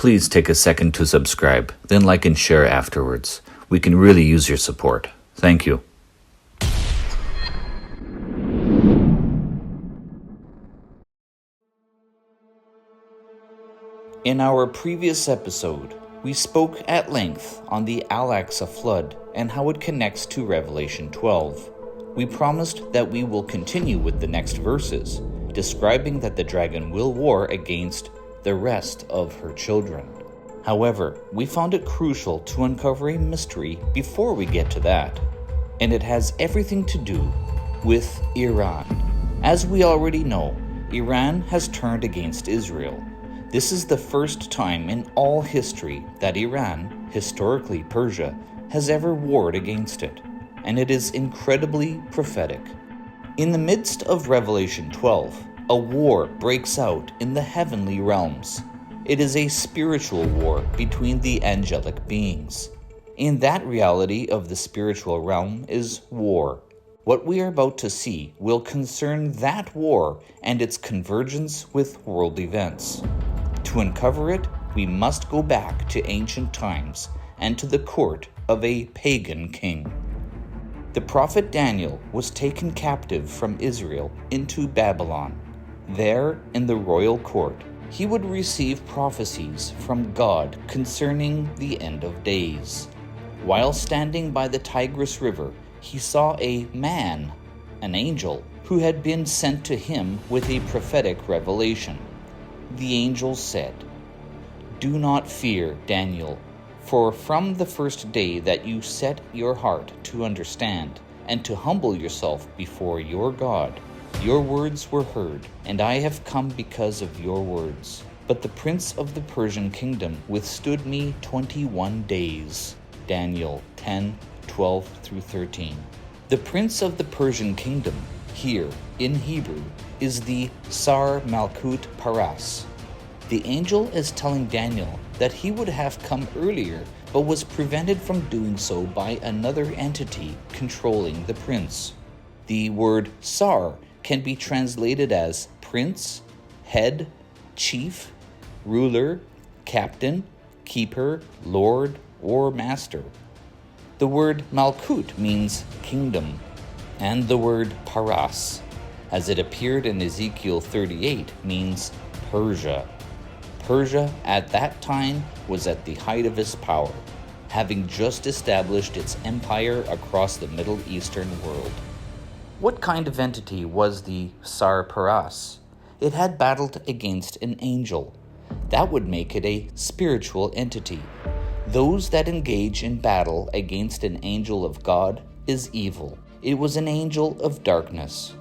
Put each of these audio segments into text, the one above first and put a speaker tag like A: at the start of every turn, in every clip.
A: Please take a second to subscribe, then like and share afterwards. We can really use your support. Thank you. In our previous episode, we spoke at length on the Al-Aqsa flood and how it connects to Revelation 12. We promised that we will continue with the next verses, describing that the dragon will war against the rest of her children. However, we found it crucial to uncover a mystery before we get to that, and it has everything to do with Iran. As we already know, Iran has turned against Israel. This is the first time in all history that Iran, historically Persia, has ever warred against it, and it is incredibly prophetic. In the midst of Revelation 12, a war breaks out in the heavenly realms. It is a spiritual war between the angelic beings. In that reality of the spiritual realm is war. What we are about to see will concern that war and its convergence with world events. To uncover it, we must go back to ancient times and to the court of a pagan king. The prophet Daniel was taken captive from Israel into Babylon. There, in the royal court, he would receive prophecies from God concerning the end of days. While standing by the Tigris River, he saw a man, an angel, who had been sent to him with a prophetic revelation. The angel said, "Do not fear, Daniel, for from the first day that you set your heart to understand and to humble yourself before your God, your words were heard, and I have come because of your words. But the prince of the Persian kingdom withstood me 21 days." Daniel 10:12-13. The prince of the Persian kingdom, here in Hebrew, is the Sar Paras. The angel is telling Daniel that he would have come earlier but was prevented from doing so by another entity controlling the prince. The word Sar can be translated as prince, head, chief, ruler, captain, keeper, lord, or master. The word Malkut means kingdom, and the word Paras, as it appeared in Ezekiel 38, means Persia. Persia at that time was at the height of its power, having just established its empire across the Middle Eastern world. What kind of entity was the Sar Paras? It had battled against an angel. That would make it a spiritual entity. Those that engage in battle against an angel of God is evil. It was an angel of darkness.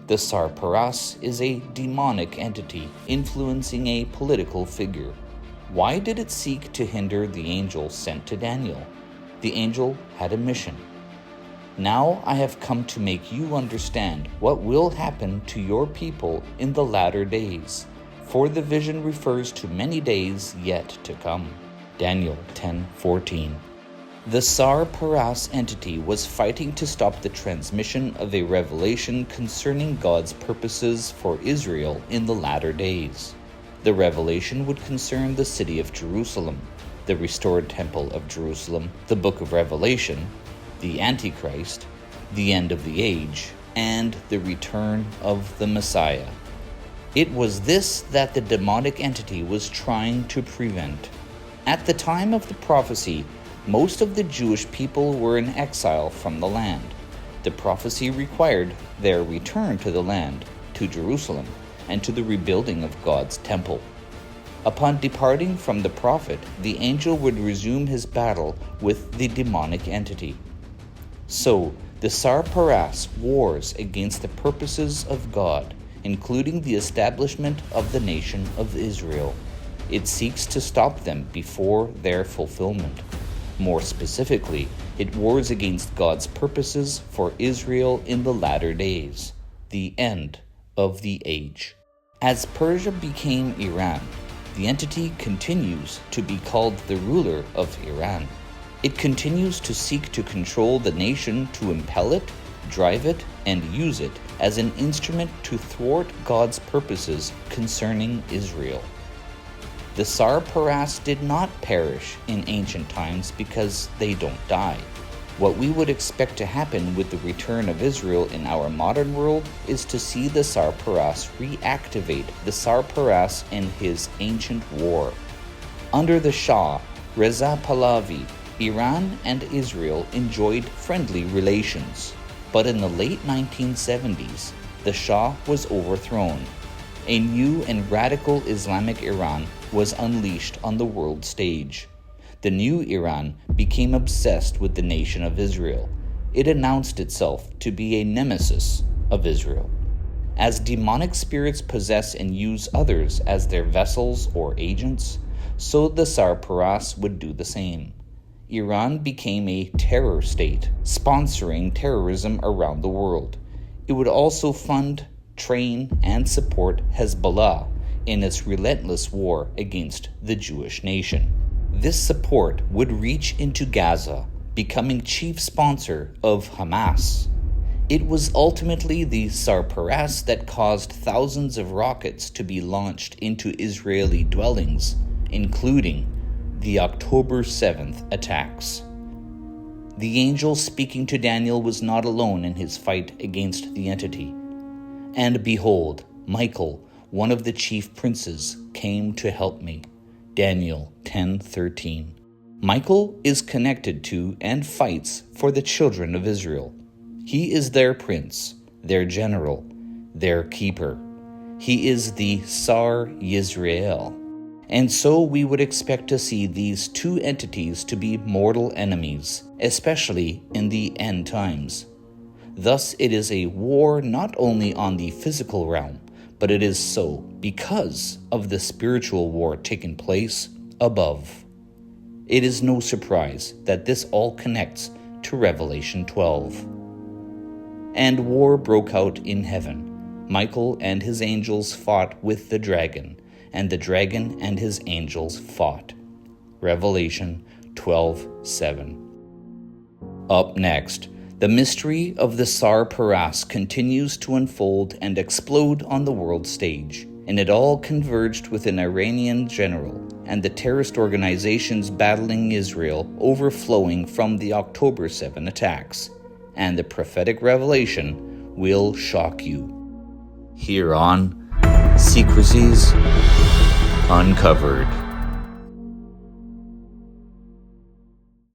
A: The Sar Paras is a demonic entity influencing a political figure. Why did it seek to hinder the angel sent to Daniel? The angel had a mission. Now I have come to make you understand what will happen to your people in the latter days, for the vision refers to many days yet to come. Daniel 10:14. The Sar Paras entity was fighting to stop the transmission of a revelation concerning God's purposes for Israel in the latter days. The revelation would concern the city of Jerusalem, the restored temple of Jerusalem, the book of Revelation, the Antichrist, the end of the age, and the return of the Messiah. It was this that the demonic entity was trying to prevent. At the time of the prophecy, most of the Jewish people were in exile from the land. The prophecy required their return to the land, to Jerusalem, and to the rebuilding of God's temple. Upon departing from the prophet, the angel would resume his battle with the demonic entity. So, the Sar Paras wars against the purposes of God, including the establishment of the nation of Israel. It seeks to stop them before their fulfillment. More specifically, it wars against God's purposes for Israel in the latter days, the end of the age. As Persia became Iran, the entity continues to be called the ruler of Iran. It continues to seek to control the nation to impel it, drive it, and use it as an instrument to thwart God's purposes concerning Israel. The Sar Paras did not perish in ancient times because they don't die. What we would expect to happen with the return of Israel in our modern world is to see the Sar Paras reactivate the Sar Paras in his ancient war. Under the Shah, Reza Pahlavi, Iran and Israel enjoyed friendly relations. But in the late 1970s, the Shah was overthrown. A new and radical Islamic Iran was unleashed on the world stage. The new Iran became obsessed with the nation of Israel. It announced itself to be a nemesis of Israel. As demonic spirits possess and use others as their vessels or agents, so the Sar Paras would do the same. Iran became a terror state, sponsoring terrorism around the world. It would also fund, train, and support Hezbollah in its relentless war against the Jewish nation. This support would reach into Gaza, becoming chief sponsor of Hamas. It was ultimately the Sar Paras that caused thousands of rockets to be launched into Israeli dwellings, including the October 7th attacks. The angel speaking to Daniel was not alone in his fight against the entity. And behold, Michael, one of the chief princes, came to help me. Daniel 10:13. Michael is connected to and fights for the children of Israel. He is their prince, their general, their keeper. He is the Sar Yisrael. And so we would expect to see these two entities to be mortal enemies, especially in the end times. Thus, it is a war not only on the physical realm, but it is so because of the spiritual war taking place above. It is no surprise that this all connects to Revelation 12. And war broke out in heaven. Michael and his angels fought with the dragon, and the dragon and his angels fought. Revelation 12:7. Up next, the mystery of the Sar Paras continues to unfold and explode on the world stage, and it all converged with an Iranian general and the terrorist organizations battling Israel overflowing from the October 7 attacks. And the prophetic revelation will shock you. Here on Secrecies Uncovered.